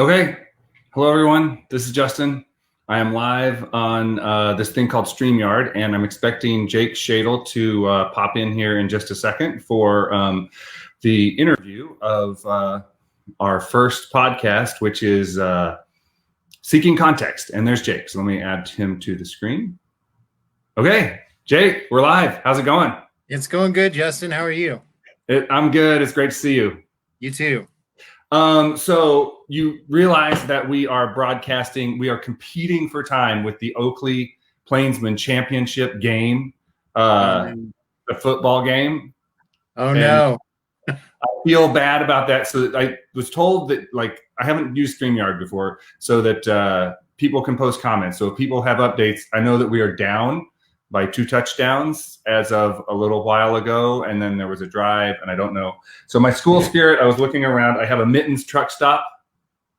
Okay. Hello, everyone. This is Justin. I am live on this thing called StreamYard, and I'm expecting Jake Schadel to pop in here in just a second for the interview of our first podcast, which is Seeking Context. And there's Jake. So let me add him to the screen. Okay, Jake, we're live. How's it going? It's going good, Justin. How are you? I'm good. It's great to see you. You too. So you realize that we are broadcasting, we are competing for time with the Oakley Plainsman Championship game, the football game. Oh, no. I feel bad about that. So I was told that, like, I haven't used StreamYard before, so that people can post comments. So if people have updates, I know that we are down by 2 touchdowns as of a little while ago, and then there was a drive, and I don't know. So my school spirit, I was looking around. I have a Mittens truck stop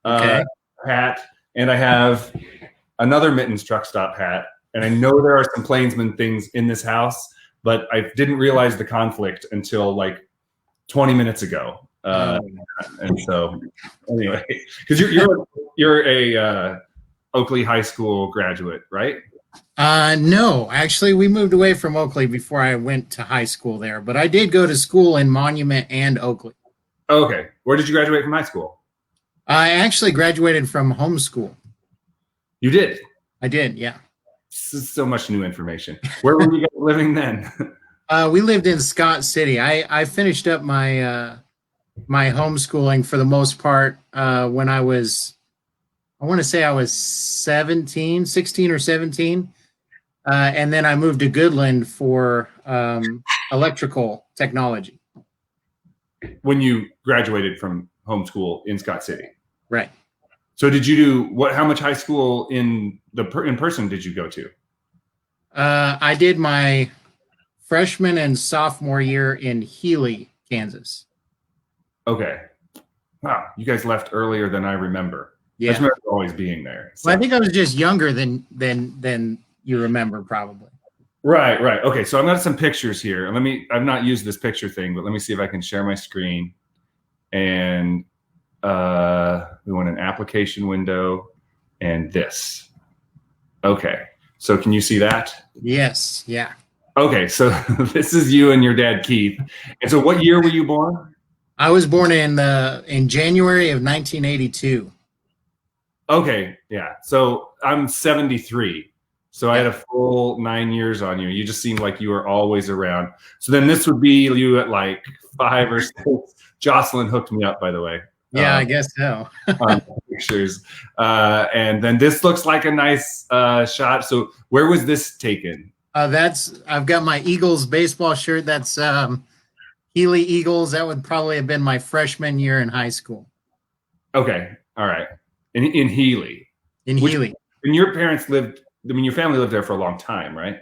hat, and I have another Mittens truck stop hat, and I know there are some Plainsman things in this house, but I didn't realize the conflict until like 20 minutes ago. And so anyway, because you're a Oakley High School graduate, right? No, actually, we moved away from Oakley before I went to high school there, but I did go to school in Monument and Oakley. Okay. Where did you graduate from high school? I actually graduated from homeschool. You did? I did, yeah. So much new information. Where were you guys living then? We lived in Scott City. I finished up my my homeschooling for the most part when I want to say I was 16 or 17. And then I moved to Goodland for electrical technology. When you graduated from homeschool in Scott City. Right. So did you do how much high school in person did you go to? I did my freshman and sophomore year in Healy, Kansas. Okay. Wow. You guys left earlier than I remember. Yeah. I just remember always being there. So. Well, I think I was just younger than you remember, probably. Right. Okay, so I've got some pictures here. I've not used this picture thing, but let me see if I can share my screen. And we want an application window and this. Okay, so can you see that? Yes, yeah. Okay, so this is you and your dad, Keith. And so what year were you born? I was born in January of 1982. Okay, yeah. So I'm 73. So I had a full 9 years on you. You just seemed like you were always around. So then this would be you at like 5 or 6. Jocelyn hooked me up, by the way. Yeah, I guess so. On pictures. And then this looks like a nice shot. So where was this taken? I've got my Eagles baseball shirt. That's Healy Eagles. That would probably have been my freshman year in high school. Okay. All right. In Healy. Healy. And your parents lived, your family lived there for a long time, right?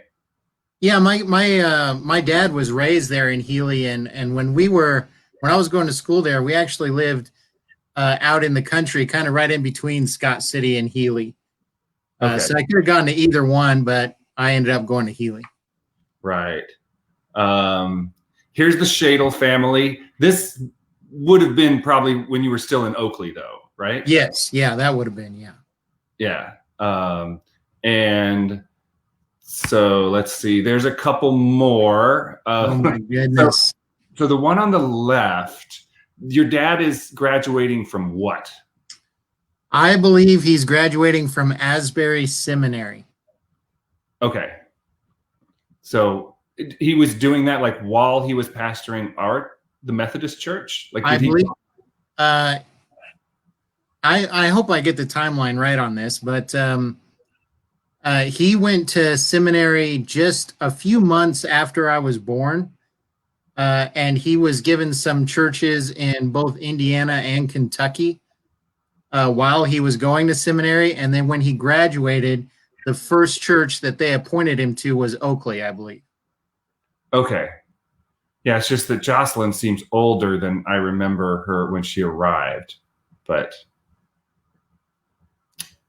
Yeah, my dad was raised there in Healy, and when I was going to school there, we actually lived out in the country, kind of right in between Scott City and Healy. Okay. So I could have gone to either one, but I ended up going to Healy. Right. Here's the Schadel family. This would have been probably when you were still in Oakley, though, right? Yes. Yeah, that would have been, yeah. Yeah. And so let's see. There's a couple more. Oh, my goodness. So the one on the left, your dad is graduating from what? I believe he's graduating from Asbury Seminary. Okay. So he was doing that like while he was pastoring the Methodist church? Like I believe. I hope I get the timeline right on this, but he went to seminary just a few months after I was born, and he was given some churches in both Indiana and Kentucky while he was going to seminary, and then when he graduated, the first church that they appointed him to was Oakley, I believe. Okay. Yeah, it's just that Jocelyn seems older than I remember her when she arrived, but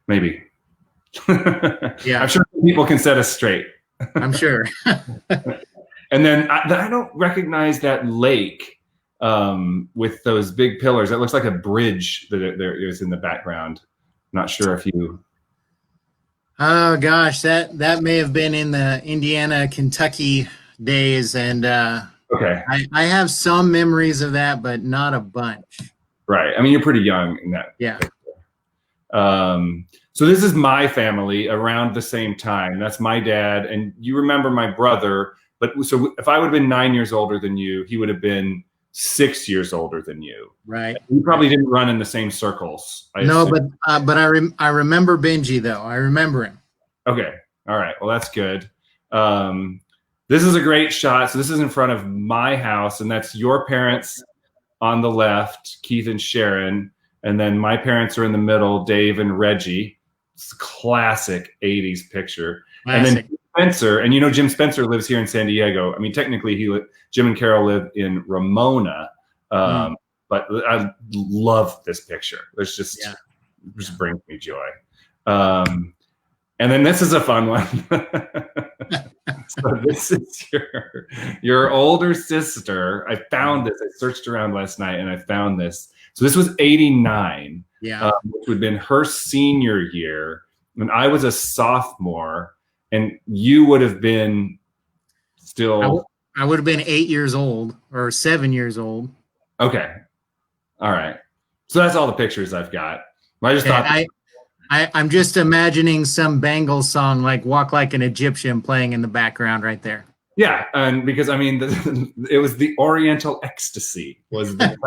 maybe. Yeah, I'm sure people can set us straight. I'm sure. And then I don't recognize that lake. with those big pillars. That looks like a bridge that there is in the background. Not sure if you. Oh gosh, that may have been in the Indiana, Kentucky days, and Okay. I have some memories of that, but not a bunch. Right. I mean, you're pretty young in that. Yeah. So this is my family around the same time. That's my dad, and you remember my brother. But so if I would have been 9 years older than you, he would have been 6 years older than you. Right. We probably didn't run in the same circles. No, but I remember Benji though. I remember him. Okay. All right. Well, that's good. This is a great shot. So this is in front of my house, and that's your parents on the left, Keith and Sharon, and then my parents are in the middle, Dave and Reggie. It's a classic 80s picture. Classic. And then Spencer, and Jim Spencer lives here in San Diego. I mean, technically Jim and Carol live in Ramona, but I love this picture. There's just brings me joy. And then this is a fun one. So this is your older sister. I found this. I searched around last night and I found this. So this was 89, which would have been her senior year. When I was a sophomore, and you would have been still. I would have been 8 years old or 7 years old. Okay. All right. So that's all the pictures I've got. I just thought. I'm just imagining some Bangles song like "Walk Like an Egyptian" playing in the background right there. Yeah, and because I mean, it was the Oriental Ecstasy was the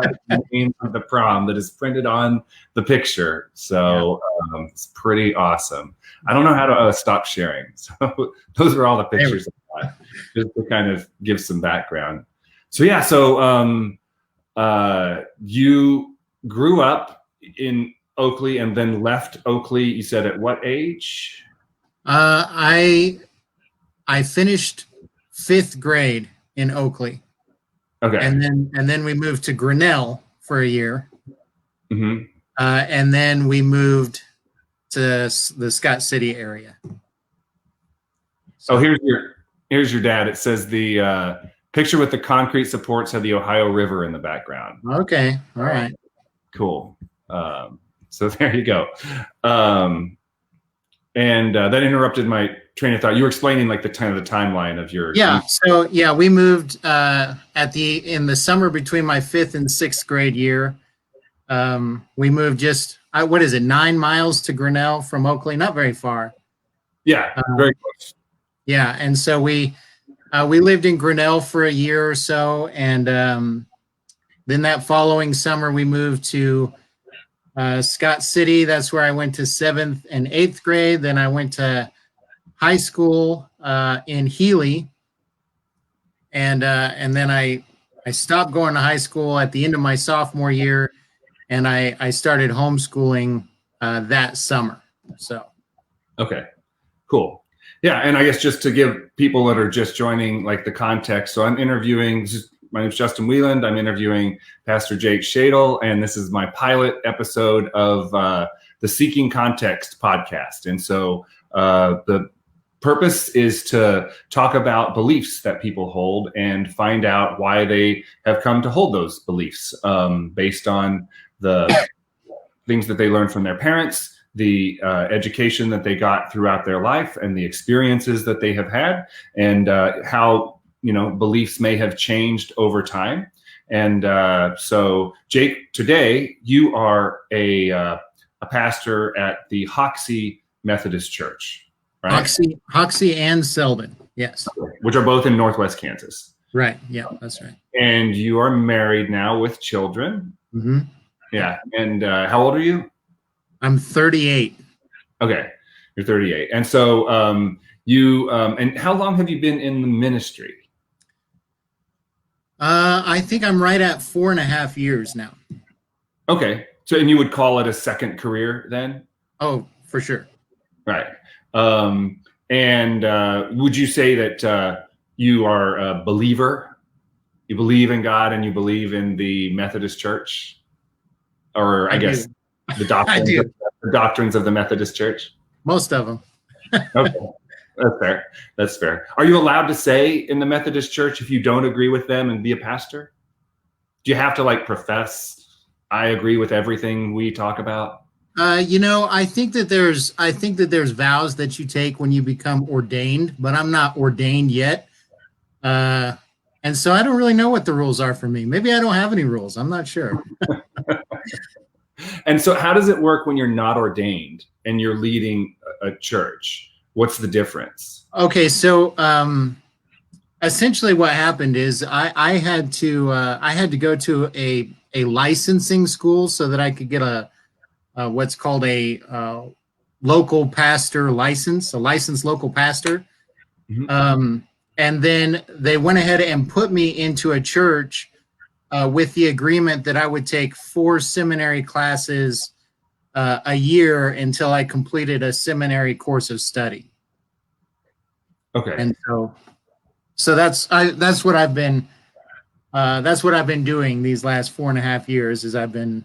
name of the prom that is printed on the picture. So it's pretty awesome. I don't know how to stop sharing. So those are all the pictures I got, just to kind of give some background. So yeah, so you grew up in Oakley and then left Oakley. You said at what age? I finished 5th grade in Oakley. Okay. And then we moved to Grinnell for a year. Mm-hmm. And then we moved to the Scott City area. So here's your dad. It says the picture with the concrete supports had the Ohio River in the background. Okay. All right. Cool. So there you go. And that interrupted my train of thought. You were explaining like the timeline of your. Yeah. So we moved in the summer between my 5th and 6th grade year. We moved just 9 miles to Grinnell from Oakley? Not very far. Yeah, very close. Yeah, and so we lived in Grinnell for a year or so, and then that following summer we moved to Scott City. That's where I went to 7th and 8th grade. Then I went to high school in Healy, and then I stopped going to high school at the end of my sophomore year, and I started homeschooling that summer. So. Okay, cool. Yeah, and I guess just to give people that are just joining like the context, so I'm interviewing. My name's Justin Wieland. I'm interviewing Pastor Jake Schadel, and this is my pilot episode of the Seeking Context podcast. And so the purpose is to talk about beliefs that people hold and find out why they have come to hold those beliefs based on the things that they learned from their parents, the education that they got throughout their life, and the experiences that they have had, and how beliefs may have changed over time. And so, Jake, today you are a pastor at the Hoxie Methodist Church, right? Hoxie and Seldon, yes. Which are both in Northwest Kansas. Right. Yeah, that's right. And you are married now with children. Mm-hmm. Yeah. And how old are you? I'm 38. Okay, you're 38. And so and how long have you been in the ministry? I think I'm right at 4.5 years now. Okay. So, and you would call it a second career then? Oh, for sure. Right. And would you say that you are a believer? You believe in God and you believe in the Methodist Church? Or I guess the doctrines of the Methodist Church? Most of them. Okay. That's fair. Are you allowed to say in the Methodist Church if you don't agree with them and be a pastor? Do you have to like profess, I agree with everything we talk about? I think that there's vows that you take when you become ordained, but I'm not ordained yet. And so I don't really know what the rules are for me. Maybe I don't have any rules. I'm not sure. And so how does it work when you're not ordained and you're leading a church? What's the difference? Okay, so essentially what happened is I had to go to a licensing school so that I could get a what's called a local pastor license, a licensed local pastor. Mm-hmm. And then they went ahead and put me into a church with the agreement that I would take 4 seminary classes a year until I completed a seminary course of study. Okay. And so that's what I've been doing these last 4.5 years. Is I've been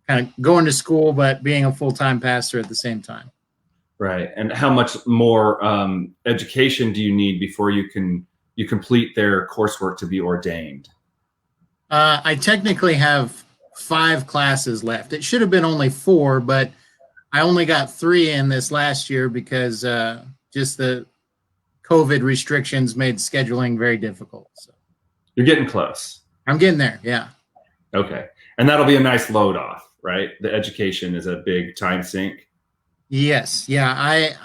kind of going to school but being a full-time pastor at the same time. Right. And how much more education do you need before you complete their coursework to be ordained? I technically have 5 classes left. It should have been only 4, but I only got 3 in this last year because just the COVID restrictions made scheduling very difficult. So you're getting close. I'm getting there. Yeah. Okay. And that'll be a nice load off, right? The education is a big time sink. Yes. Yeah. I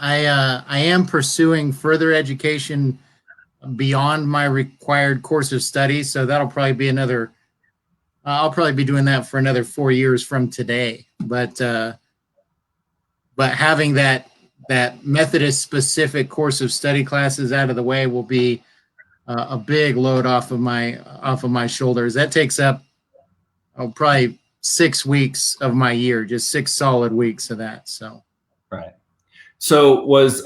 am pursuing further education beyond my required course of study. So that'll probably be another, I'll probably be doing that for another 4 years from today. But having that Methodist specific course of study classes out of the way will be a big load off of my shoulders. That takes up probably 6 weeks of my year, just 6 solid weeks of that. So, right. So was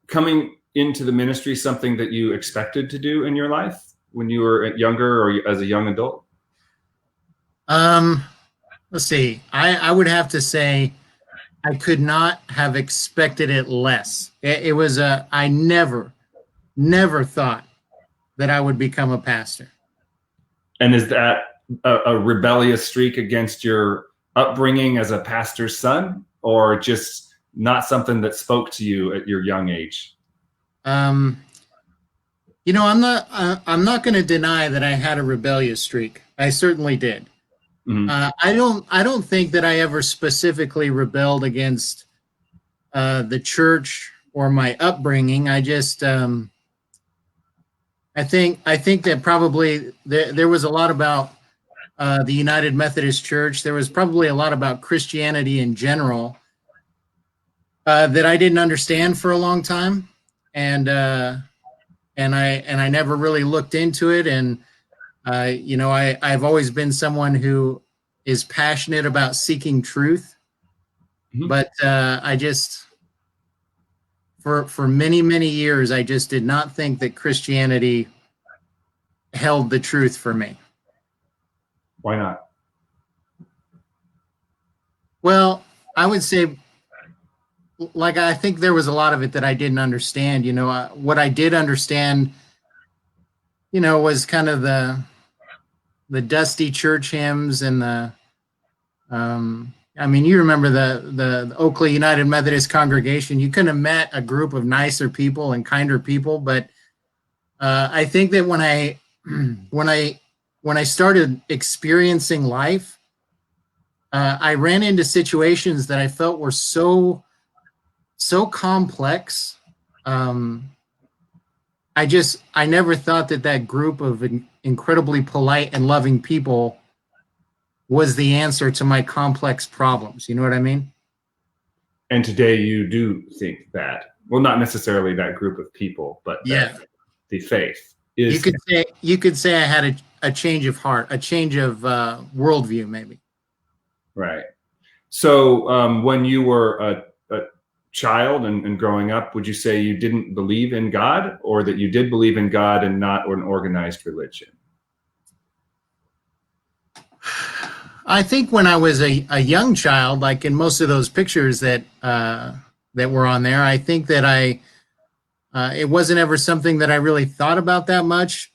coming into the ministry something that you expected to do in your life when you were younger or as a young adult? Let's see. I would have to say I could not have expected it less. It was I never thought that I would become a pastor. And is that a rebellious streak against your upbringing as a pastor's son, or just not something that spoke to you at your young age? I'm not going to deny that I had a rebellious streak. I certainly did. Mm-hmm. I don't think that I ever specifically rebelled against the church or my upbringing. I just I think that probably there was a lot about the United Methodist Church. There was probably a lot about Christianity in general that I didn't understand for a long time, and I never really looked into it. And I've always been someone who is passionate about seeking truth, mm-hmm. But I just for many, many years I just did not think that Christianity held the truth for me. Why not? Well, I would say, like, I think there was a lot of it that I didn't understand. What I did understand, was kind of the dusty church hymns and the, you remember the Oakley United Methodist congregation. You couldn't have met a group of nicer people and kinder people. But I think that when I started experiencing life, I ran into situations that I felt were so complex. I never thought that group of incredibly polite and loving people was the answer to my complex problems. You know what I mean? And today you do think that, well, not necessarily that group of people, but yeah, the faith is. You could say I had a change of heart, a change of worldview, maybe. Right. So when you were a child and growing up, would you say you didn't believe in God, or that you did believe in God and not an organized religion? I think when I was a young child, like in most of those pictures that were on there, I think that it wasn't ever something that I really thought about that much.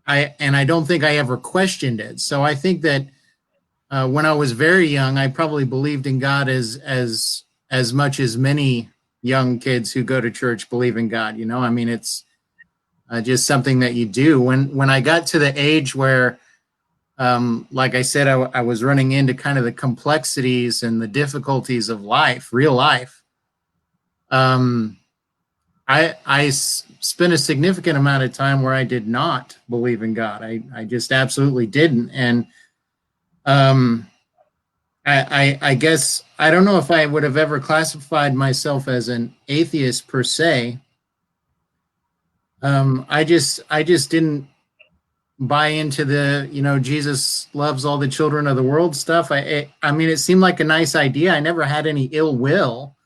I don't think I ever questioned it. So I think that when I was very young, I probably believed in God as much as many young kids who go to church believe in God. You know, I mean, it's just something that you do. When I got to the age where, like I said, I was running into kind of the complexities and the difficulties of life, real life. I spent a significant amount of time where I did not believe in God. I just absolutely didn't. And I guess I don't know if I would have ever classified myself as an atheist per se. I just didn't buy into the, Jesus loves all the children of the world stuff. I mean, it seemed like a nice idea. I never had any ill will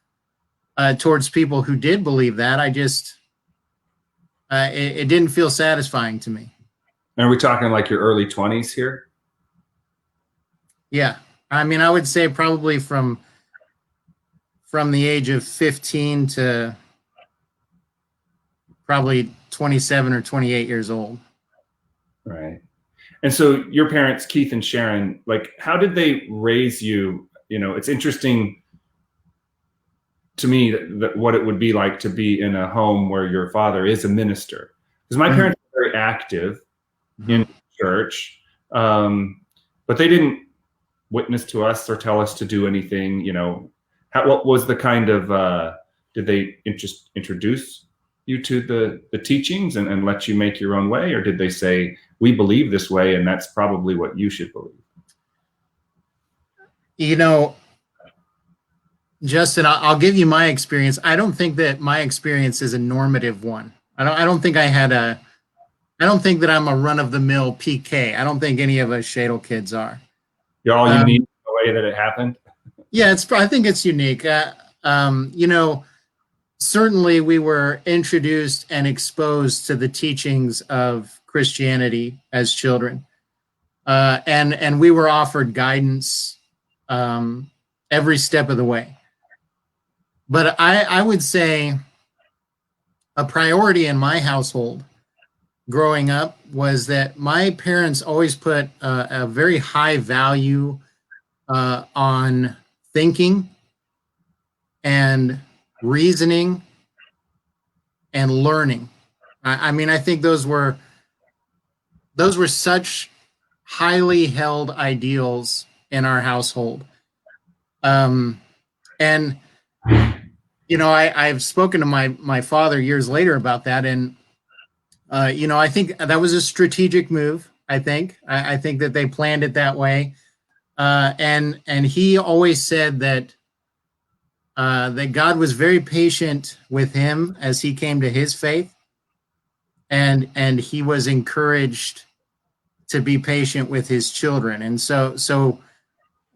towards people who did believe that. I just it didn't feel satisfying to me. And are we talking like your early 20s here? Yeah, I mean, I would say probably from the age of 15 to probably 27 or 28 years old. Right. And so your parents, Keith and Sharon, like, how did they raise you? You know, it's interesting to me that what it would be like to be in a home where your father is a minister. Because my parents were very active in church, but they didn't witness to us or tell us to do anything. You know, what was the kind of, did they introduce you to the teachings and let you make your own way? Or did they say, we believe this way and that's probably what you should believe? You know, Justin, I'll give you my experience. I don't think that my experience is a normative one. I don't think I don't think that I'm a run-of-the-mill PK. I don't think any of us Schadel kids are. You're all unique in the way that it happened? Yeah, I think it's unique. You know, certainly we were introduced and exposed to the teachings of Christianity as children. And we were offered guidance every step of the way. But I would say a priority in my household growing up was that my parents always put a very high value on thinking and reasoning and learning. I mean, I think those were such highly held ideals in our household. And you know, I've spoken to my father years later about that, and you know, I think that was a strategic move. I think that they planned it that way, and he always said that that God was very patient with him as he came to his faith, and he was encouraged to be patient with his children. And so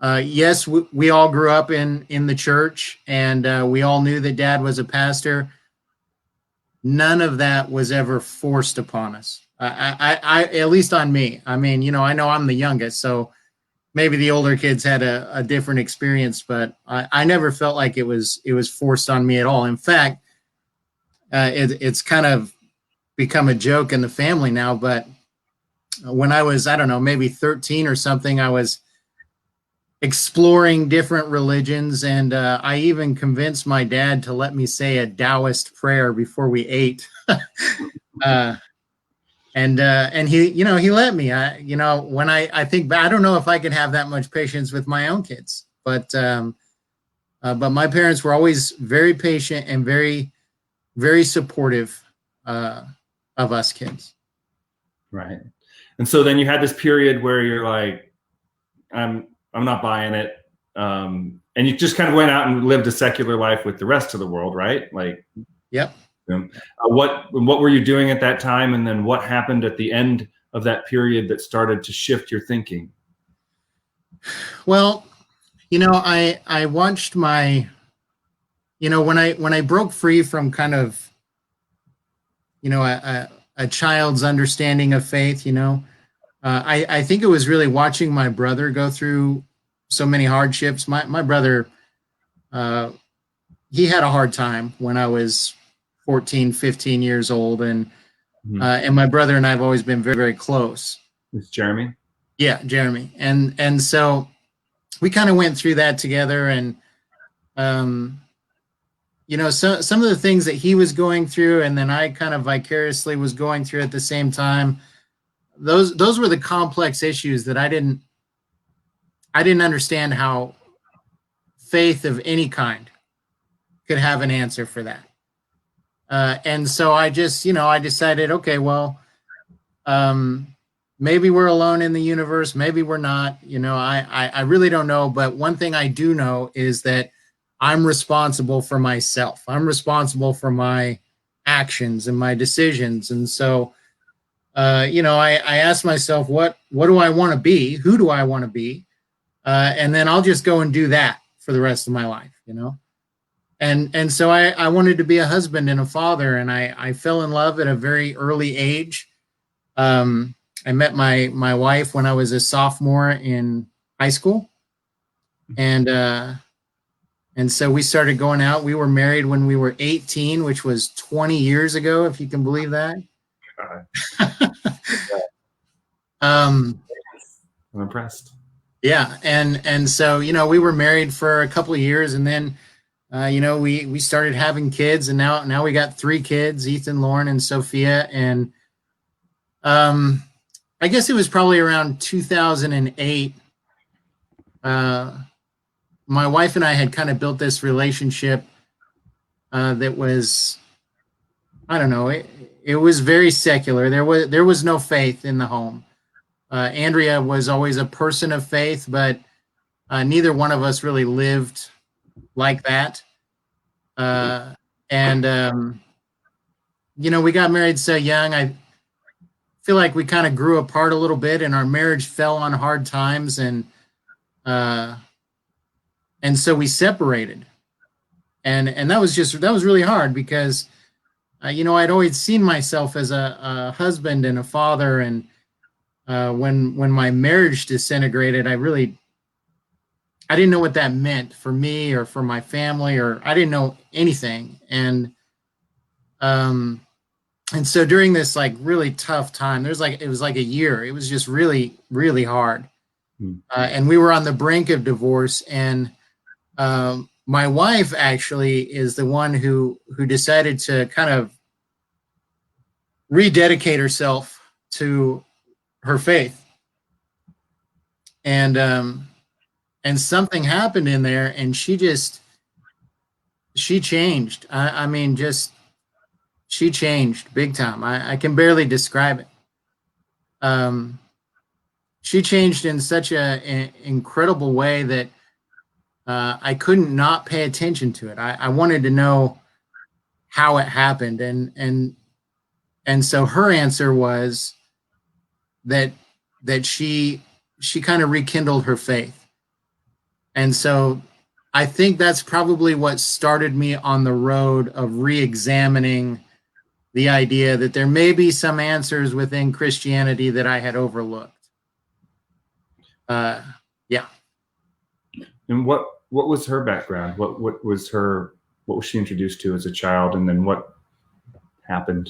yes, we all grew up in the church, and we all knew that Dad was a pastor. None of that was ever forced upon us. I at least on me. I mean, you know I'm the youngest, so maybe the older kids had a different experience, but I never felt like it was forced on me at all. In fact, it's kind of become a joke in the family now, but when I was, I don't know, maybe 13 or something, I was exploring different religions, and I even convinced my dad to let me say a Taoist prayer before we ate. And he, he let me. When I think back, I don't know if I could have that much patience with my own kids, but my parents were always very patient and very, very supportive of us kids. Right. And so then you had this period where you're like, I'm not buying it. And you just kind of went out and lived a secular life with the rest of the world, right? Like, yep. What were you doing at that time? And then what happened at the end of that period that started to shift your thinking? Well, I watched my, when I broke free from kind of, a child's understanding of faith, I think it was really watching my brother go through so many hardships. My brother, he had a hard time when I was 14, 15 years old. And Mhm. And my brother and I have always been very, very close. It's Jeremy. Yeah, Jeremy. And so we kind of went through that together, and some of the things that he was going through, and then I kind of vicariously was going through at the same time. Those were the complex issues that I didn't understand how faith of any kind could have an answer for that. And so I just, I decided, okay, well, maybe we're alone in the universe, maybe we're not. I really don't know. But one thing I do know is that I'm responsible for myself. I'm responsible for my actions and my decisions. And so, I asked myself, what do I want to be? Who do I want to be? And then I'll just go and do that for the rest of my life, And so I wanted to be a husband and a father, and I fell in love at a very early age. I met my wife when I was a sophomore in high school, and so we started going out. We were married when we were 18, which was 20 years ago, if you can believe that. I'm impressed. Yeah, and so we were married for a couple of years, and then we started having kids, and now we got 3 kids: Ethan, Lauren, and Sophia. And I guess it was probably around 2008. My wife and I had kind of built this relationship that was, I don't know, it was very secular. There was no faith in the home. Andrea was always a person of faith, but neither one of us really lived like that. We got married so young. I feel like we kind of grew apart a little bit, and our marriage fell on hard times, and so we separated. And that was really hard because I'd always seen myself as a husband and a father, and when my marriage disintegrated, I didn't know what that meant for me or for my family, or I didn't know anything. And so during this like really tough time, it was like a year. It was just really, really hard. And we were on the brink of divorce. And my wife actually is the one who decided to kind of rededicate herself to her faith. And something happened in there, and she changed. I mean, she changed big time. I can barely describe it. She changed in such an incredible way that I couldn't not pay attention to it. I wanted to know how it happened, and so her answer was that she kind of rekindled her faith. And so I think that's probably what started me on the road of re-examining the idea that there may be some answers within Christianity that I had overlooked. Yeah. And what was her background? What was she introduced to as a child, and then what happened,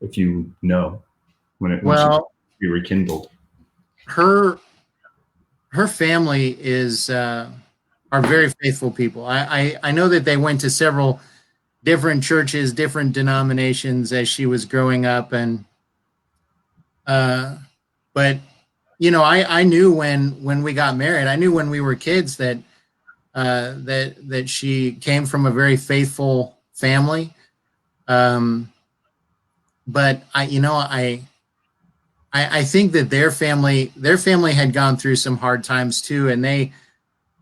if you know, when she rekindled? Her family are very faithful people. I know that they went to several different churches, different denominations as she was growing up, and but I knew when we got married, I knew when we were kids that that she came from a very faithful family. But I think that their family had gone through some hard times too, and they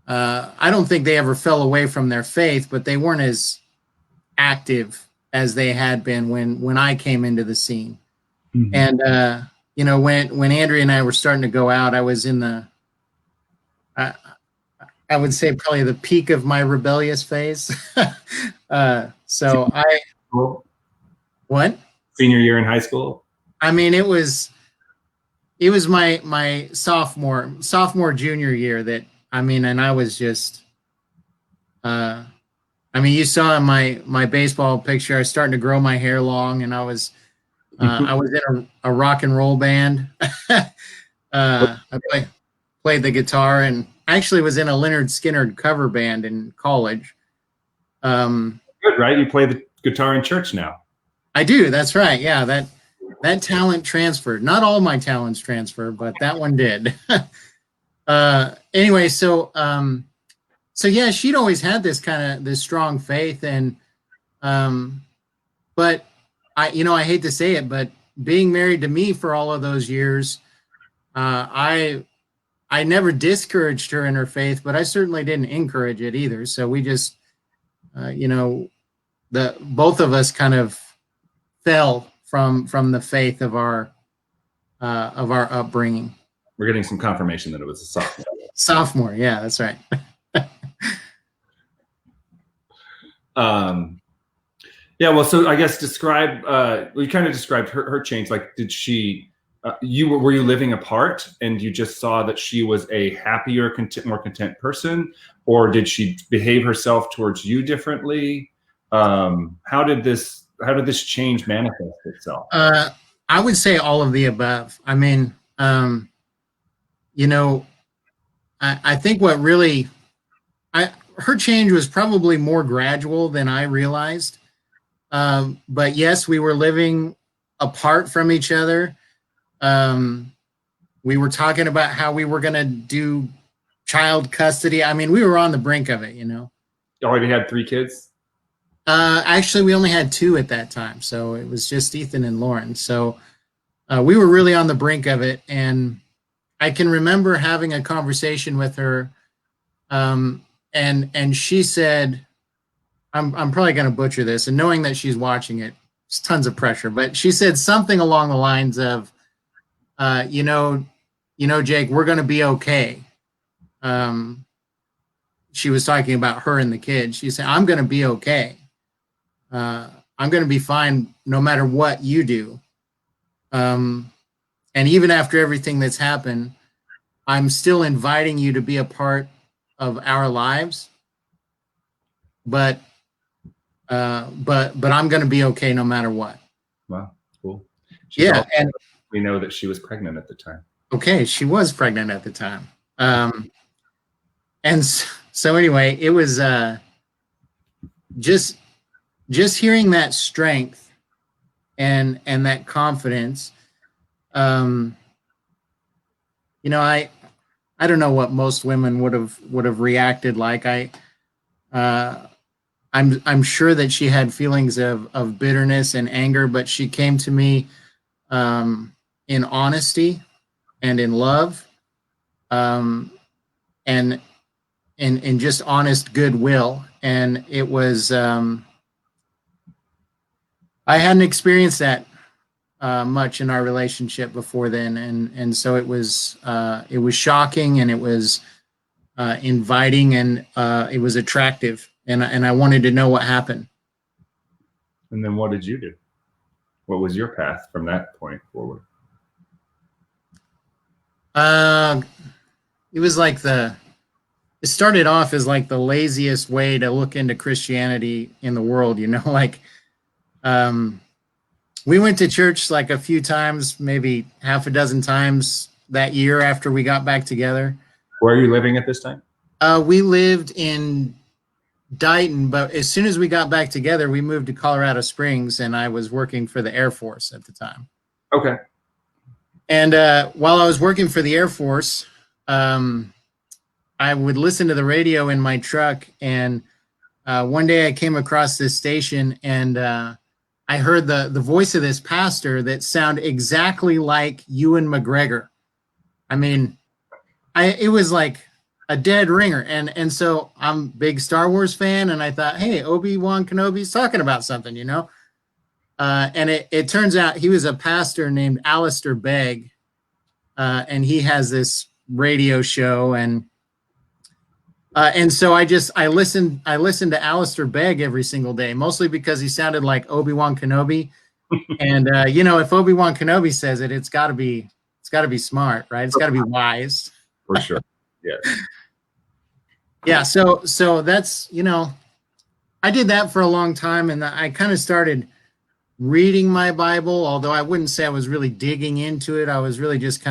I don't think they ever fell away from their faith, but they weren't as active as they had been when I came into the scene. Mm-hmm. And when Andrea and I were starting to go out, I was in the I would say probably the peak of my rebellious phase. What? Senior year in high school? I mean, it was my sophomore junior year that, and I was just, you saw in my baseball picture, I was starting to grow my hair long, and I was I was in a rock and roll band. I played the guitar, and actually was in a Leonard Skinner cover band in college. Good, right? You play the guitar in church now. I do. That's right. Yeah, that talent transferred. Not all my talents transferred, but that one did. Anyway, so yeah, she'd always had this strong faith, and but I hate to say it, but being married to me for all of those years, I never discouraged her in her faith, but I certainly didn't encourage it either. So we just, both of us kind of fell from the faith of our upbringing. We're getting some confirmation that it was a sophomore. Sophomore, yeah, that's right. Yeah, well, so I guess you kind of described her change. Like, did she, were you living apart and you just saw that she was a happier, more content person, or did she behave herself towards you differently? How did this change manifest itself? I would say all of the above. I mean, I think what really, her change was probably more gradual than I realized. But yes, we were living apart from each other. We were talking about how we were going to do child custody. I mean, we were on the brink of it, You already had 3 kids? Actually, we only had 2 at that time. So it was just Ethan and Lauren. So we were really on the brink of it. And I can remember having a conversation with her. And she said, I'm probably going to butcher this, and knowing that she's watching it, it's tons of pressure, but she said something along the lines of, Jake, we're going to be okay. She was talking about her and the kids. She said, I'm going to be okay. I'm going to be fine no matter what you do. And even after everything that's happened, I'm still inviting you to be a part of our lives. But I'm going to be okay no matter what. Wow, cool. And we know that she was pregnant at the time. Okay, she was pregnant at the time. And so anyway, it was just hearing that strength and that confidence. I don't know what most women would have reacted like. I'm sure that she had feelings of bitterness and anger, but she came to me in honesty and in love, and in just honest goodwill. And it was I hadn't experienced that much in our relationship before then, and so it was shocking, and it was inviting, and it was attractive. And I wanted to know what happened. And then what did you do? What was your path from that point forward? It was like it started off as like the laziest way to look into Christianity in the world, like we went to church like a few times, maybe half a dozen times that year after we got back together. Where are you living at this time? We lived in Dighton, but as soon as we got back together, we moved to Colorado Springs, and I was working for the Air Force at the time. Okay. And while I was working for the Air Force, I would listen to the radio in my truck, and one day I came across this station, and I heard the voice of this pastor that sounded exactly like Ewan McGregor. I mean, it was like a dead ringer. And so I'm a big Star Wars fan, and I thought, hey, Obi-Wan Kenobi's talking about something, and it turns out he was a pastor named Alistair Begg, and he has this radio show, and so I listened to Alistair Begg every single day, mostly because he sounded like Obi-Wan Kenobi. And if Obi-Wan Kenobi says it, it's got to be smart, right? It's got to be wise. For sure. Yes. Yeah, so that's, I did that for a long time, and I kind of started reading my Bible, although I wouldn't say I was really digging into it. I was really just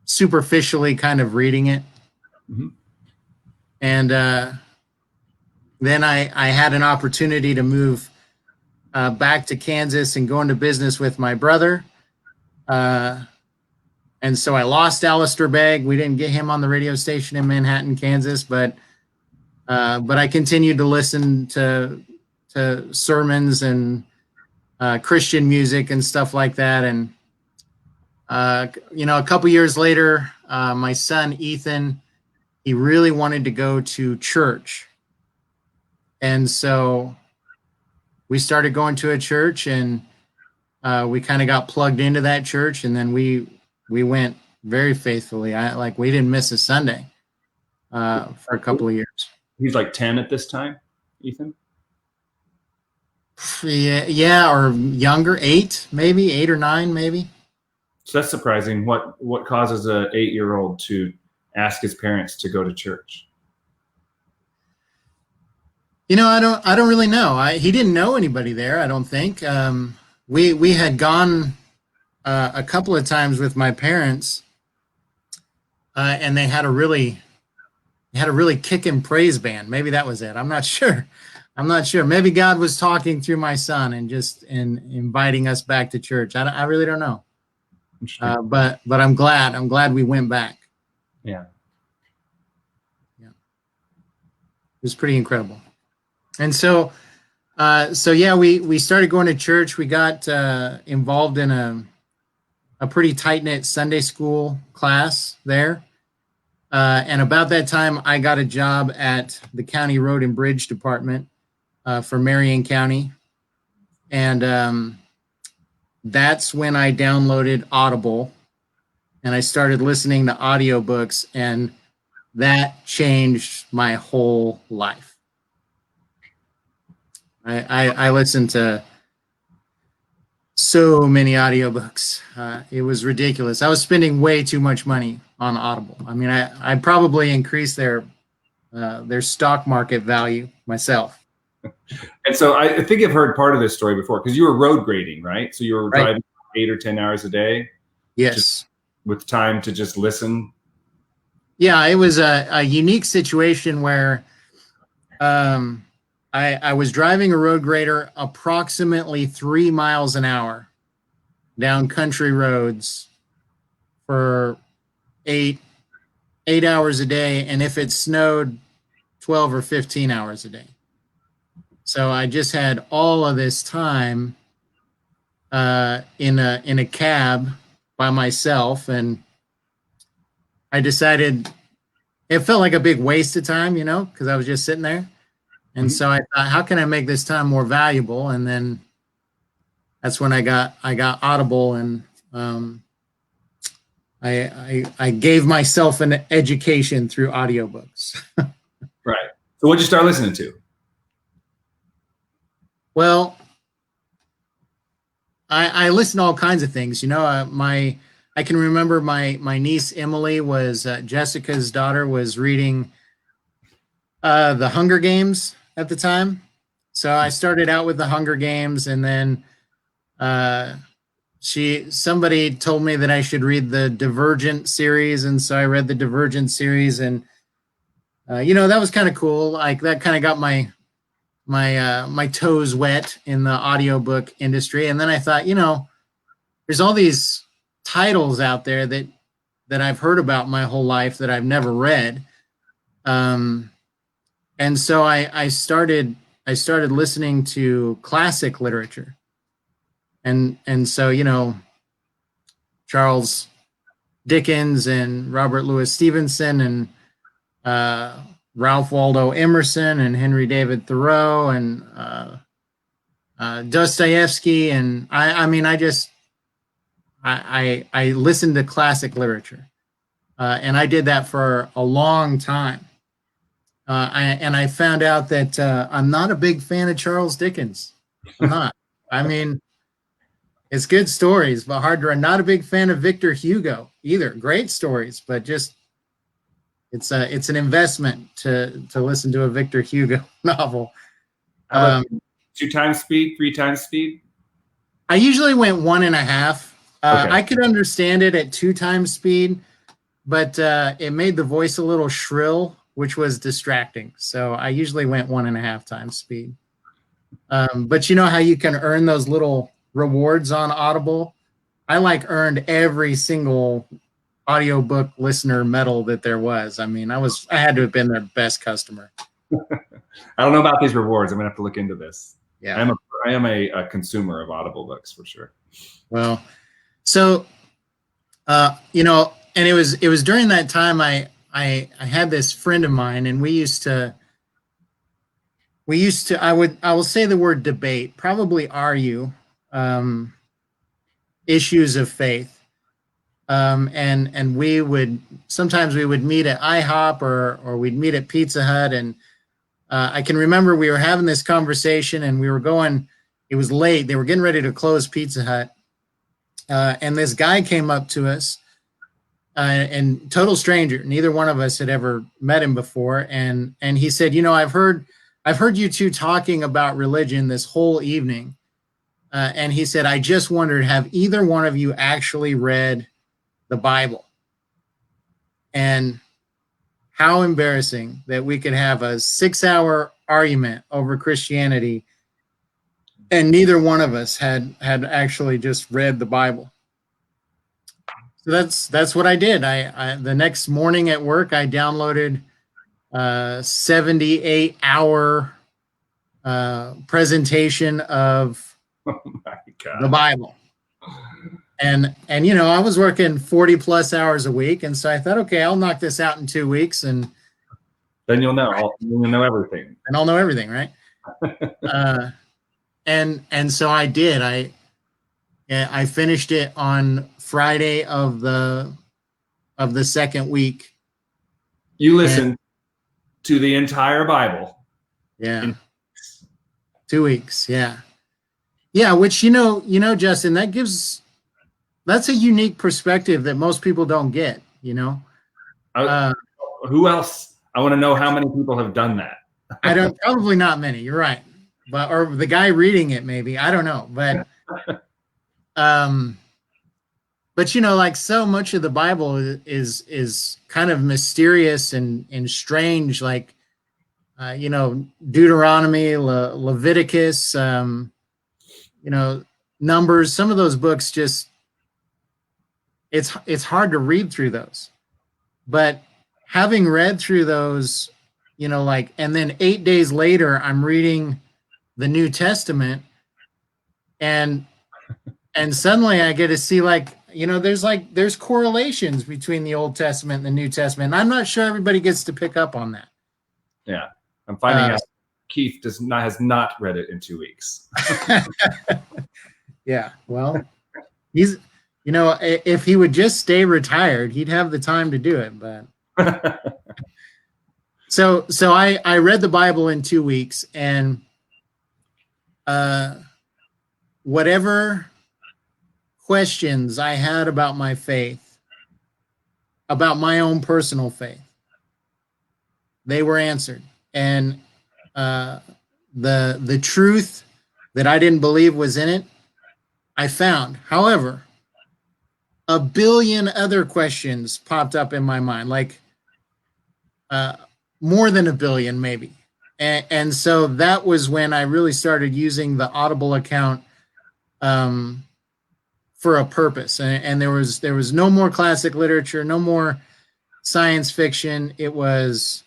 superficially kind of reading it. Mm-hmm. And then I had an opportunity to move back to Kansas and go into business with my brother. And so I lost Alistair Begg. We didn't get him on the radio station in Manhattan, Kansas, but I continued to listen to sermons and Christian music and stuff like that. And a couple years later, my son Ethan, he really wanted to go to church, and so we started going to a church, and we kind of got plugged into that church, and then we went very faithfully. We didn't miss a Sunday for a couple of years. He's like 10 at this time, Ethan? Yeah, or younger, 8 or 9 maybe. So that's surprising. What causes a 8-year-old to ask his parents to go to church? I don't really know. He didn't know anybody there, I don't think. We had gone a couple of times with my parents, and they had a really kickin' praise band. Maybe that was it. I'm not sure. Maybe God was talking through my son and inviting us back to church. I really don't know. But I'm glad we went back. Yeah. It was pretty incredible. And so yeah, we started going to church. We got involved in a pretty tight-knit Sunday school class there. And about that time, I got a job at the County Road and Bridge Department for Marion County. And that's when I downloaded Audible, and I started listening to audiobooks, and that changed my whole life. I listened to so many audiobooks. It was ridiculous. I was spending way too much money on Audible. I mean, I probably increased their stock market value myself. And so I think I've heard part of this story before, because you were road grading, right? So you were Right. driving 8 or 10 hours a day? Yes. With time to just listen? Yeah, it was a unique situation where I was driving a road grader approximately 3 miles an hour down country roads for eight hours a day, and if it snowed, 12 or 15 hours a day. So I just had all of this time in a cab by myself, and I decided it felt like a big waste of time, because I was just sitting there. And so I thought, how can I make this time more valuable? And then that's when I got Audible, and I gave myself an education through audiobooks. Right. So what'd you start listening to? Well, I listen to all kinds of things. I can remember my niece Emily was Jessica's daughter was reading the Hunger Games at the time. So I started out with the Hunger Games, and then somebody told me that I should read the Divergent series, and so I read the Divergent series, and that was kind of cool. Like, that kind of got my toes wet in the audiobook industry. And then I thought, there's all these titles out there that I've heard about my whole life that I've never read. And so I started listening to classic literature. And so, Charles Dickens and Robert Louis Stevenson and Ralph Waldo Emerson and Henry David Thoreau and Dostoevsky, and I listened to classic literature, and I did that for a long time. I found out that I'm not a big fan of Charles Dickens. I'm not. I mean, it's good stories, but hard to. I'm not a big fan of Victor Hugo either. Great stories, but just. It's an investment to listen to a Victor Hugo novel. So 2 times speed, 3 times speed? I usually went 1.5. Okay. I could understand it at 2 times speed, but it made the voice a little shrill, which was distracting. So I usually went 1.5 times speed. But you know how you can earn those little rewards on Audible? I earned every single audiobook listener medal that there was. I mean, I had to have been their best customer. I don't know about these rewards. I'm gonna have to look into this. Yeah. I am a consumer of Audible books for sure. Well, so you know, and it was during that time I had this friend of mine, and we used to I will say the word debate, probably argue issues of faith. And we would sometimes meet at IHOP or we'd meet at Pizza Hut, and I can remember we were having this conversation, and we were going. It was late; they were getting ready to close Pizza Hut, and this guy came up to us, and total stranger. Neither one of us had ever met him before, and he said, "You know, I've heard you two talking about religion this whole evening," and he said, "I just wondered, have either one of you actually read the Bible?" And how embarrassing that we could have a 6-hour argument over Christianity and neither one of us had actually just read the Bible. So that's what I did. I the next morning at work, I downloaded 78-hour presentation of the Bible. And you know, I was working 40 plus hours a week, and so I thought, okay, I'll knock this out in 2 weeks, and then you'll know everything. And I'll know everything, right? And so I did. I finished it on Friday of the second week. You listened to the entire Bible. Yeah. 2 weeks. Yeah. Yeah. Which, you know, Justin, that's a unique perspective that most people don't get, you know? Who else? I want to know how many people have done that. Probably not many. You're right. Or the guy reading it, maybe, I don't know. But you know, like so much of the Bible is kind of mysterious and strange, like, you know, Deuteronomy, Leviticus, you know, Numbers, some of those books just, it's hard to read through those. But having read through those, you know, like, and then 8 days later, I'm reading the New Testament, and suddenly I get to see, like, you know, there's correlations between the Old Testament and the New Testament. And I'm not sure everybody gets to pick up on that. Yeah. I'm finding out Keith has not read it in 2 weeks. Yeah. Well, he's, you know, if he would just stay retired, he'd have the time to do it. But so I read the Bible in 2 weeks, and whatever questions I had about my faith, about my own personal faith, they were answered. And the truth that I didn't believe was in it, I found. However, a billion other questions popped up in my mind, like more than a billion, maybe. And so that was when I really started using the Audible account for a purpose. And there was no more classic literature, no more science fiction. It was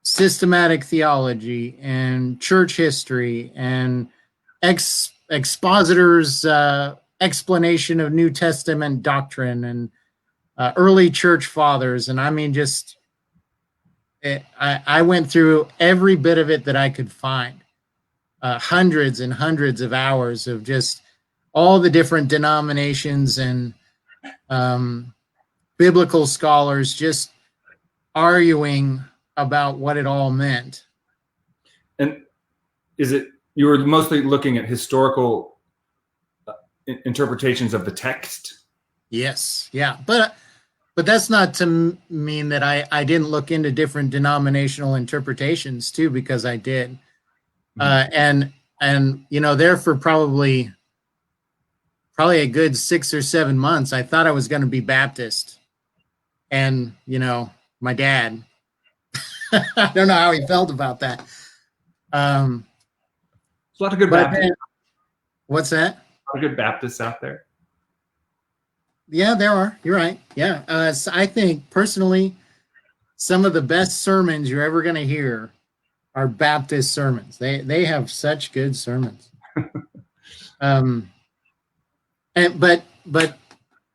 systematic theology and church history and expositors' explanation of New Testament doctrine and early church fathers. And I mean, just I went through every bit of it that I could find. Hundreds and hundreds of hours of just all the different denominations and biblical scholars just arguing about what it all meant. And you were mostly looking at historical interpretations of the text? Yes. Yeah. But that's not to mean that I didn't look into different denominational interpretations too, because I did. And and there for probably a good 6 or 7 months, I thought I was going to be Baptist. And, my dad, I don't know how he felt about that. There's a lot of good Baptists. What's that? A lot of good Baptists out there. Yeah, there are. You're right. Yeah. So I think personally, some of the best sermons you're ever going to hear are Baptist sermons. They have such good sermons. But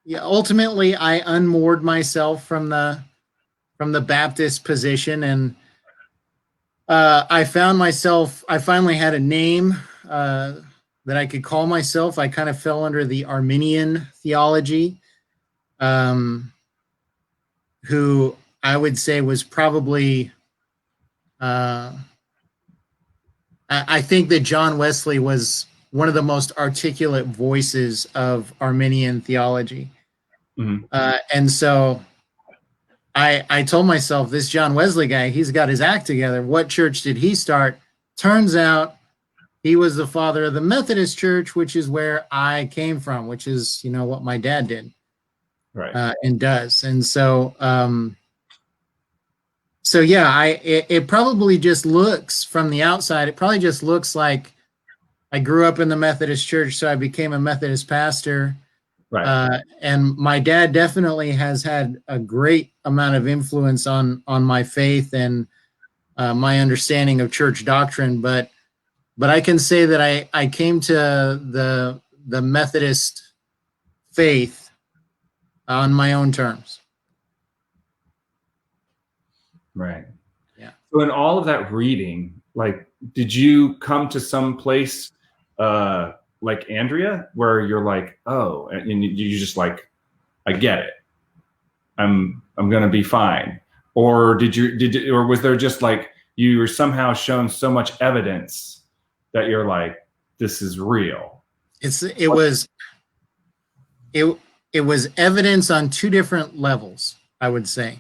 yeah, ultimately I unmoored myself from the Baptist position, and I finally had a name that I could call myself. I kind of fell under the Armenian theology, who I would say was probably, I think that John Wesley was one of the most articulate voices of Armenian theology. Mm-hmm. And so I told myself, this John Wesley guy, he's got his act together. What church did he start? Turns out he was the father of the Methodist Church, which is where I came from, which is, what my dad did. Right. And does. And so, yeah, it probably just looks from the outside, it probably just looks like I grew up in the Methodist Church, so I became a Methodist pastor. Right. And my dad definitely has had a great amount of influence on my faith and my understanding of church doctrine. But I can say that I came to the Methodist faith on my own terms. Right. Yeah. So in all of that reading, did you come to some place like Andrea, where you're like, oh, and you just like, I get it. I'm gonna be fine. Or or was there just like you were somehow shown so much evidence that you're like, this is real? It was evidence on two different levels, I would say.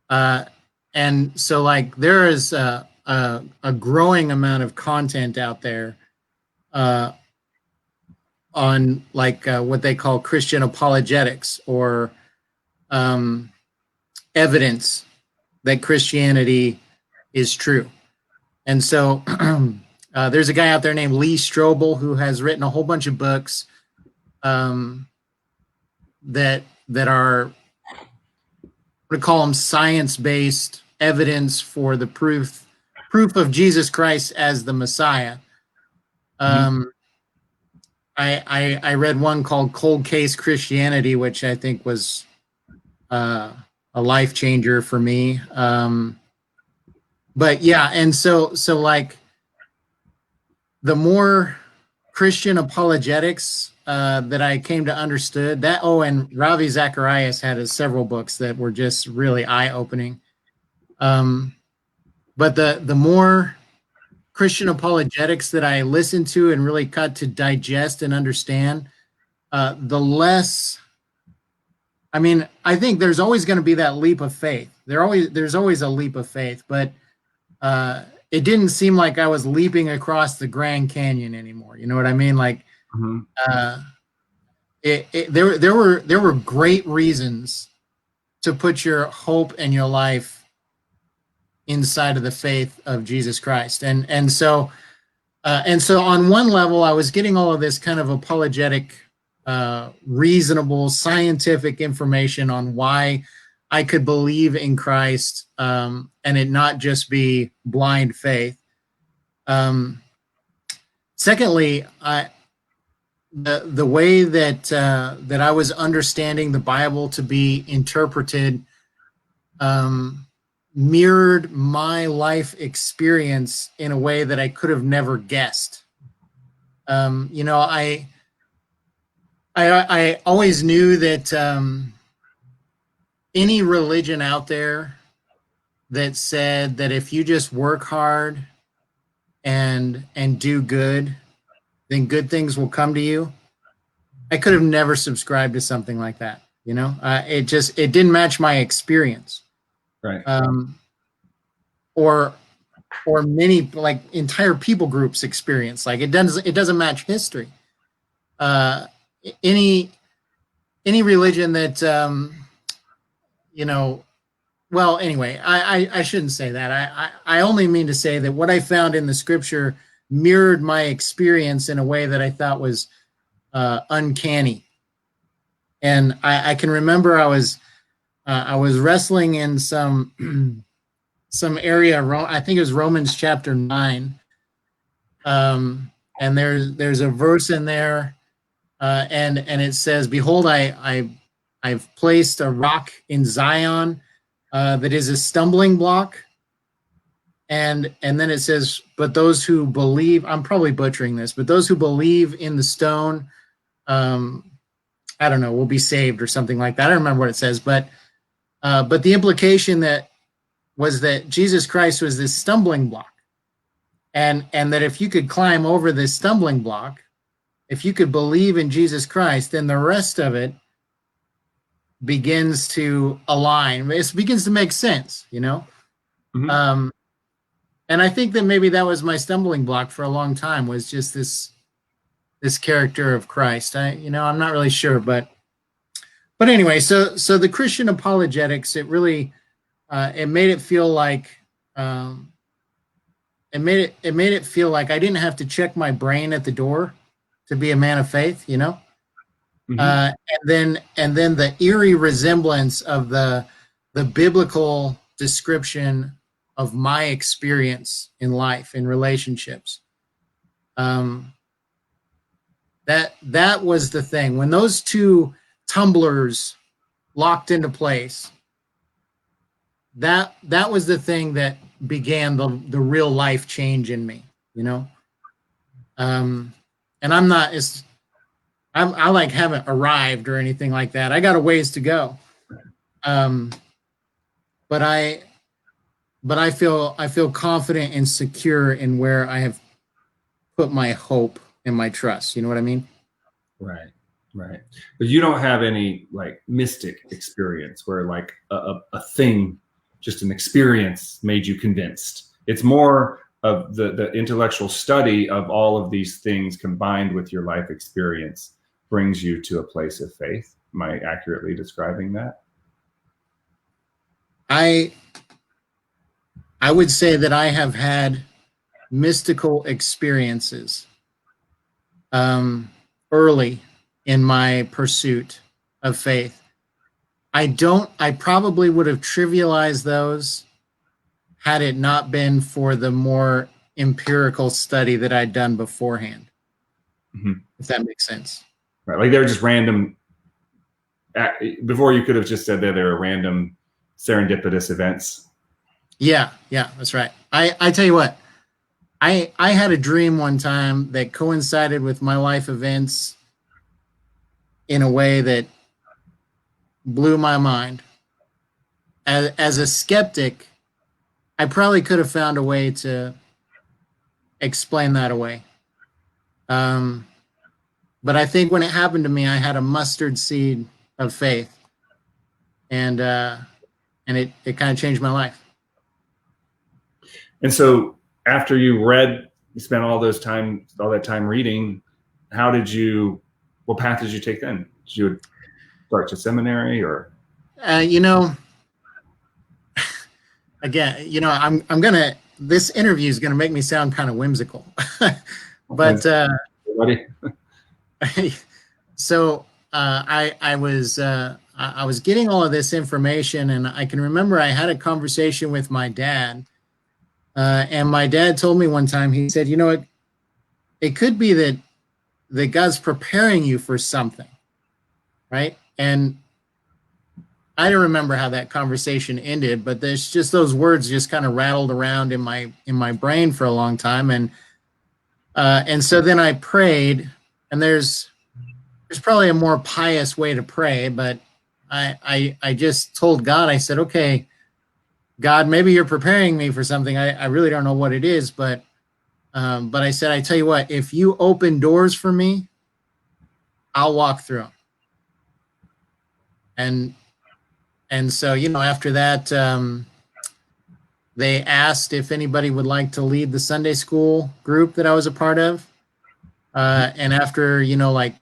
And so there is a growing amount of content out there on what they call Christian apologetics, or evidence that Christianity is true. And so there's a guy out there named Lee Strobel who has written a whole bunch of books that are, what to call them, science-based evidence for the proof of Jesus Christ as the Messiah. Mm-hmm. I read one called Cold Case Christianity, which I think was a life changer for me. But yeah, and so the more Christian apologetics that I came to understand that. Oh, and Ravi Zacharias had several books that were just really eye-opening. But the more Christian apologetics that I listened to and really got to digest and understand, the less. I mean, I think there's always going to be that leap of faith. There's always a leap of faith, but it didn't seem like I was leaping across the Grand Canyon anymore. You know what I mean? Like, mm-hmm. There were great reasons to put your hope and your life inside of the faith of Jesus Christ, and so on one level, I was getting all of this kind of apologetic, reasonable, scientific information on why I could believe in Christ, and it not just be blind faith. Secondly, the way that I was understanding the Bible to be interpreted mirrored my life experience in a way that I could have never guessed. I always knew that any religion out there that said that if you just work hard and do good, then good things will come to you, I could have never subscribed to something like that. It didn't match my experience. Right. Or many, like, entire people groups experience. Like, it doesn't match history. Uh, any religion that well, anyway, I shouldn't say that. I only mean to say that what I found in the scripture mirrored my experience in a way that I thought was uncanny. And I can remember I was wrestling in some some area. I think it was Romans chapter 9, and there's a verse in there, and it says, "Behold, I've placed a rock in Zion that is a stumbling block." And then it says, "But those who believe," I'm probably butchering this, "but those who believe in the stone, I don't know, will be saved," or something like that. I don't remember what it says, but the implication that was that Jesus Christ was this stumbling block, and that if you could climb over this stumbling block, if you could believe in Jesus Christ, then the rest of it begins to align. It begins to make sense, you know. Mm-hmm. And I think that maybe that was my stumbling block for a long time, was just this character of Christ. I'm not really sure, but anyway, so the Christian apologetics, it really it made it feel like it made it feel like I didn't have to check my brain at the door to be a man of faith, you know. Mm-hmm. And then the eerie resemblance of the biblical description of my experience in life, in relationships. That was the thing. When those two tumblers locked into place, that was the thing that began the real life change in me, you know. And I'm not as I like haven't arrived or anything like that. I got a ways to go. But I feel confident and secure in where I have put my hope and my trust. You know what I mean? Right. But you don't have any like mystic experience where like a thing, just an experience, made you convinced. It's more of the intellectual study of all of these things combined with your life experience brings you to a place of faith. Am I accurately describing that? I would say that I have had mystical experiences early in my pursuit of faith. I probably would have trivialized those had it not been for the more empirical study that I'd done beforehand. Mm-hmm. If that makes sense. Right. Like they were just random, before you could have just said that they were random serendipitous events. Yeah, that's right. I tell you what, I had a dream one time that coincided with my life events in a way that blew my mind. As a skeptic, I probably could have found a way to explain that away. But I think when it happened to me, I had a mustard seed of faith, and it kind of changed my life. And so after you spent all that time reading, what path did you take then? Did you start to seminary or? Again, this interview is gonna make me sound kind of whimsical, but so I was getting all of this information, and I can remember I had a conversation with my dad, and my dad told me one time, he said, it could be that God's preparing you for something, right? And I don't remember how that conversation ended, but there's just those words just kind of rattled around in my brain for a long time, and so then I prayed, and there's probably a more pious way to pray, but I just told God, I said, okay, God, maybe you're preparing me for something. I really don't know what it is, but I said, I tell you what, if you open doors for me, I'll walk through them. And so, after that, they asked if anybody would like to lead the Sunday school group that I was a part of. And after, like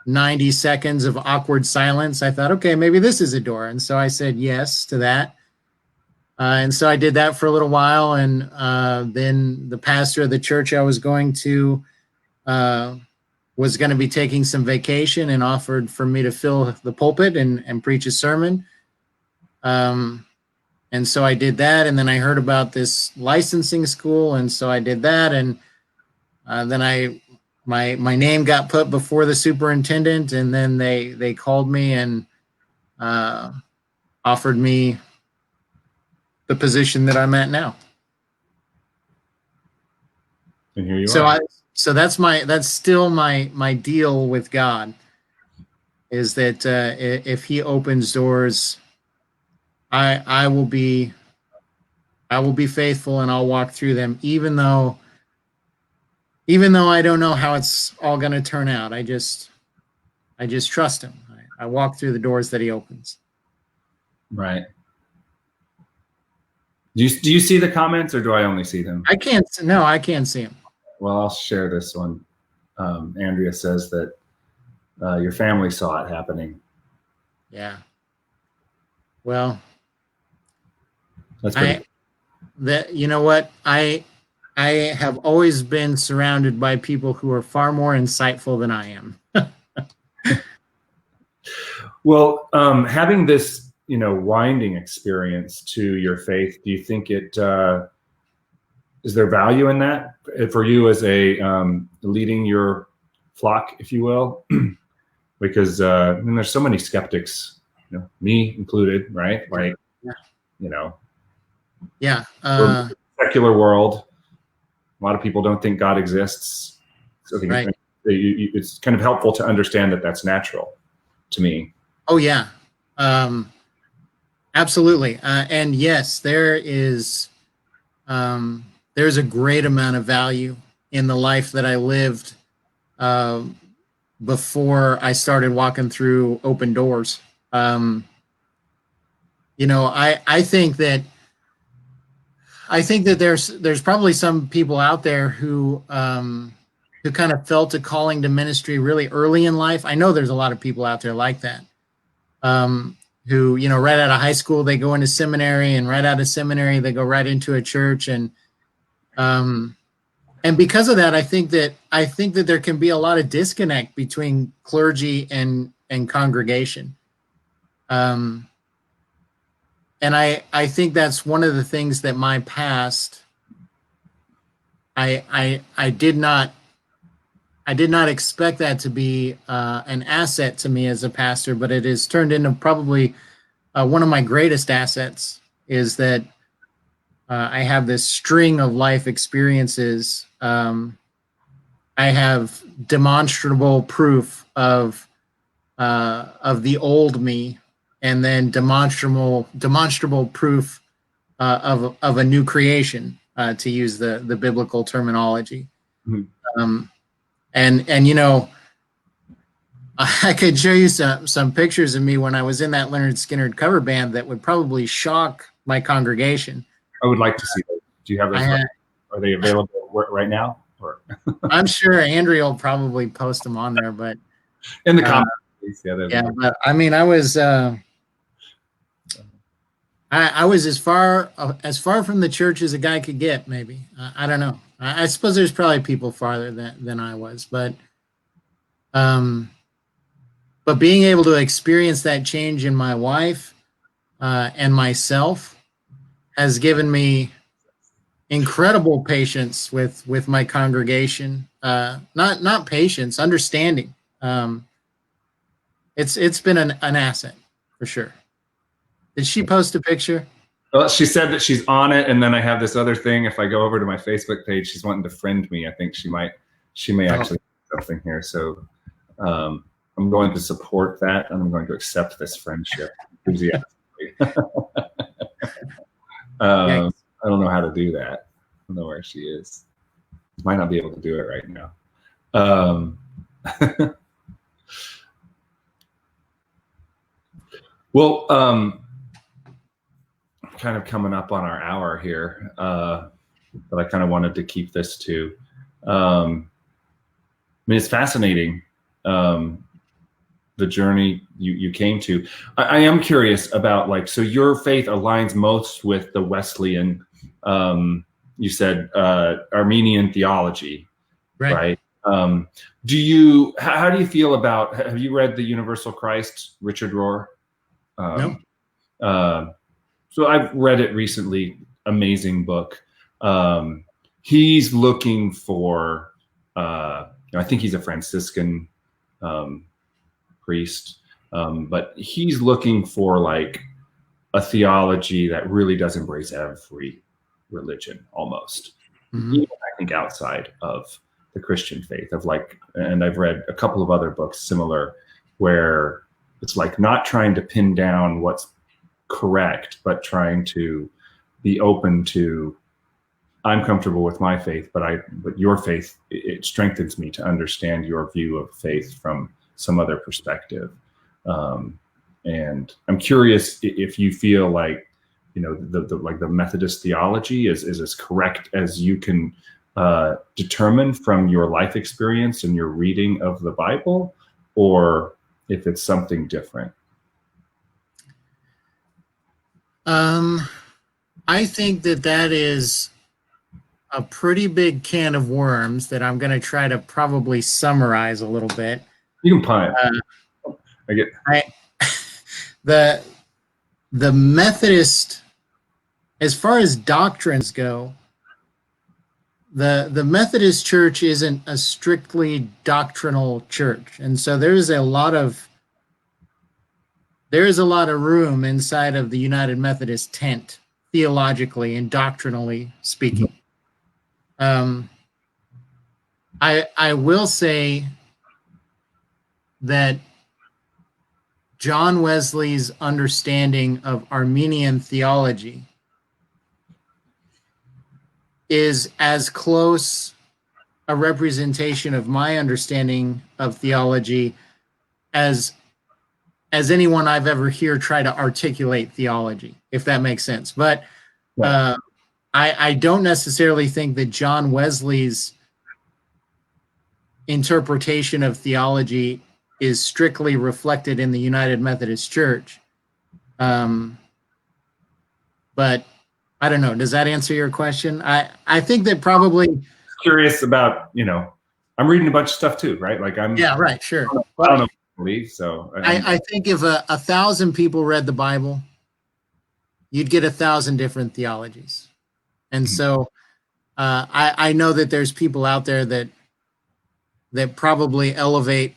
90 seconds of awkward silence, I thought, okay, maybe this is a door. And so I said yes to that. And so I did that for a little while. And then the pastor of the church I was going to was going to be taking some vacation and offered for me to fill the pulpit and preach a sermon. And so I did that. And then I heard about this licensing school. And so I did that. And then my name got put before the superintendent, and then they called me and offered me the position that I'm at now. And here you are. So that's still my deal with God, is that if He opens doors, I will be faithful and I'll walk through them, even though I don't know how it's all going to turn out. I just trust Him. I walk through the doors that He opens. Right. Do you see the comments, or do I only see them? I can't see them. Well, I'll share this one. Andrea says that your family saw it happening. Yeah. Well, that's pretty. You know what? I have always been surrounded by people who are far more insightful than I am. Well, having this, winding experience to your faith, do you think is there value in that for you as a leading your flock, if you will? Because there's so many skeptics, me included, right? Like, yeah. Secular world. A lot of people don't think God exists. So I think right. It's kind of helpful to understand that that's natural to me. Oh, yeah. Absolutely. And yes, there's a great amount of value in the life that I lived before I started walking through open doors. I think that there's probably some people out there who kind of felt a calling to ministry really early in life. I know there's a lot of people out there like that, who, right out of high school, they go into seminary, and right out of seminary, they go right into a church. And because of that, I think that there can be a lot of disconnect between clergy and congregation. And I think that's one of the things that my past, I did not expect that to be an asset to me as a pastor, but it has turned into probably one of my greatest assets, is that I have this string of life experiences. I have demonstrable proof of the old me, and then demonstrable proof of a new creation, to use the biblical terminology. Mm-hmm. And I could show you some pictures of me when I was in that Leonard Skinner cover band that would probably shock my congregation. I would like to see those. Do you have those? Are they available right now? Or I'm sure Andrea will probably post them on there, but in the comments. Yeah, but I mean, I was as far from the church as a guy could get. Maybe I don't know. I suppose there's probably people farther than I was, but being able to experience that change in my wife and myself has given me incredible patience with my congregation. Not patience, understanding. It's been an asset for sure. Did she post a picture? Well, she said that she's on it, and then I have this other thing. If I go over to my Facebook page, she's wanting to friend me. I think she may actually do something here. So I'm going to support that, and I'm going to accept this friendship enthusiastically. I don't know how to do that. I don't know where she is. Might not be able to do it right now. Well, kind of coming up on our hour here, but I kind of wanted to keep this to. I mean, it's fascinating, the journey you came to. I am curious about, like, so your faith aligns most with the Wesleyan, you said, Armenian theology, right? Do you, how do you feel about, have you read The Universal Christ, Richard Rohr? No. So I've read it recently. Amazing book. He's looking for, I think he's a Franciscan priest, but he's looking for like a theology that really does embrace every religion almost, even I think outside of the Christian faith, of like, and I've read a couple of other books similar where it's like not trying to pin down what's correct, but trying to be open to, I'm comfortable with my faith, but your faith, it strengthens me to understand your view of faith from some other perspective. And I'm curious if you feel like, you know, the Methodist theology is as correct as you can determine from your life experience and your reading of the Bible, or if it's something different. I think that is a pretty big can of worms that I'm going to try to probably summarize a little bit. You can punt. The Methodist, as far as doctrines go, the Methodist Church isn't a strictly doctrinal church, and so there is a lot of room inside of the United Methodist tent, theologically and doctrinally speaking. I will say that John Wesley's understanding of Armenian theology is as close a representation of my understanding of theology as anyone I've ever heard try to articulate theology, if that makes sense. But I don't necessarily think that John Wesley's interpretation of theology is strictly reflected in the United Methodist Church. But I don't know. Does that answer your question? I think that probably... Curious about, you know, I'm reading a bunch of stuff too, right? Like I'm... Yeah, right, sure. I don't know what to believe, so... I think if 1,000 people read the Bible, you'd get 1,000 different theologies. And so I know that there's people out there that probably elevate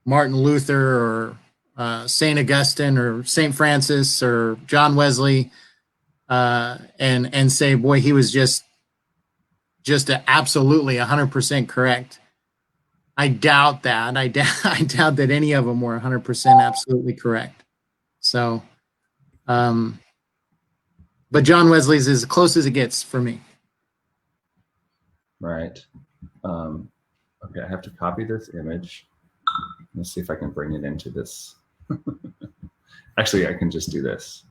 Martin Luther or St. Augustine or St. Francis or John Wesley and say, boy, he was just absolutely 100% correct. I doubt that. I doubt that any of them were 100% absolutely correct. So, but John Wesley's is as close as it gets for me. Right. Okay, I have to copy this image. Let's see if I can bring it into this. Actually, I can just do this.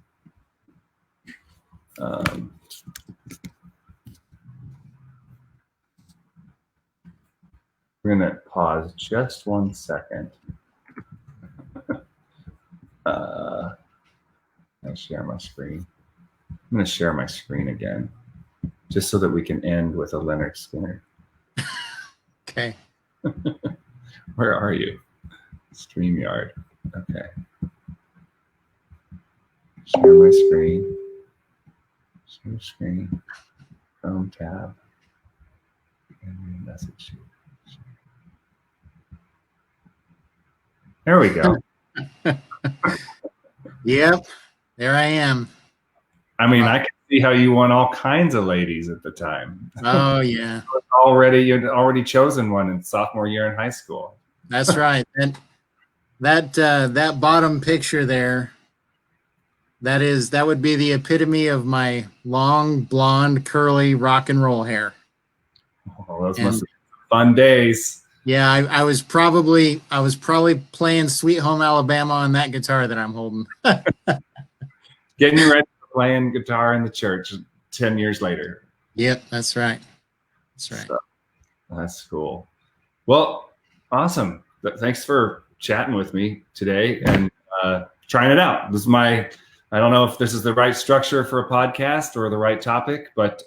We're going to pause just 1 second. I'll share my screen. I'm going to share my screen again, just so that we can end with a Leonard Skinner. Okay. Where are you? StreamYard. Okay. Share my screen. Share screen. Chrome tab. And message. There we go. Yep. There I am. I mean, I can see how you won all kinds of ladies at the time. Oh, yeah. You'd already chosen one in sophomore year in high school. That's right. And that bottom picture there, that would be the epitome of my long, blonde, curly rock and roll hair. Oh, those must have been fun days. Yeah, I was probably playing Sweet Home Alabama on that guitar that I'm holding. Getting you ready for playing guitar in the church 10 years later. Yep, that's right. That's right. So, that's cool. Well, awesome. Thanks for chatting with me today and trying it out. This is I don't know if this is the right structure for a podcast or the right topic, but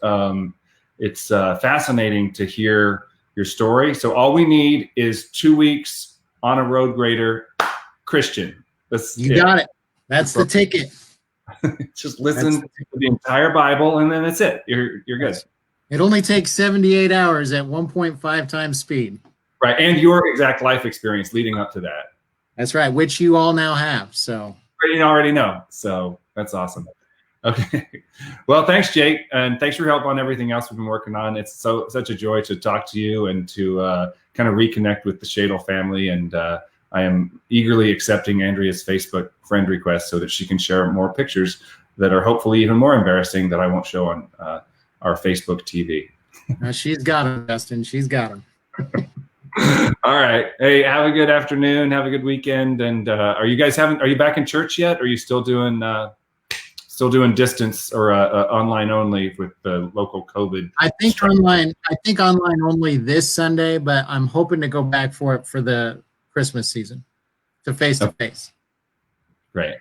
it's fascinating to hear your story. So all we need is 2 weeks on a road grader, Christian. You got it. That's the ticket. Just listen to the entire Bible, and then that's it. You're good. It only takes 78 hours at 1.5 times speed. Right, and your exact life experience leading up to that. That's right, which you all now have. So you already know. So that's awesome. Okay. Well, thanks, Jake, and thanks for your help on everything else we've been working on. It's such a joy to talk to you and to kind of reconnect with the Schadel family. And I am eagerly accepting Andrea's Facebook friend request so that she can share more pictures that are hopefully even more embarrassing that I won't show on our Facebook TV. She's got them, Justin. She's got them. All right. Hey, have a good afternoon. Have a good weekend. And are you back in church yet? Or are you still doing distance or online only with the local COVID? I think online only this Sunday, but I'm hoping to go back for it for the Christmas season to face. Great.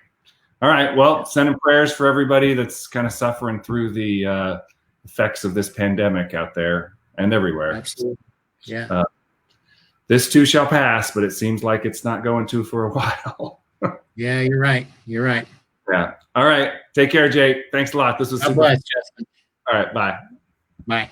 All right. Well, sending prayers for everybody that's kind of suffering through the effects of this pandemic out there and everywhere. Absolutely. Yeah. This too shall pass, but it seems like it's not going to for a while. Yeah, you're right. You're right. Yeah. All right. Take care, Jake. Thanks a lot. This was God bless, Justin. All right. Bye. Bye.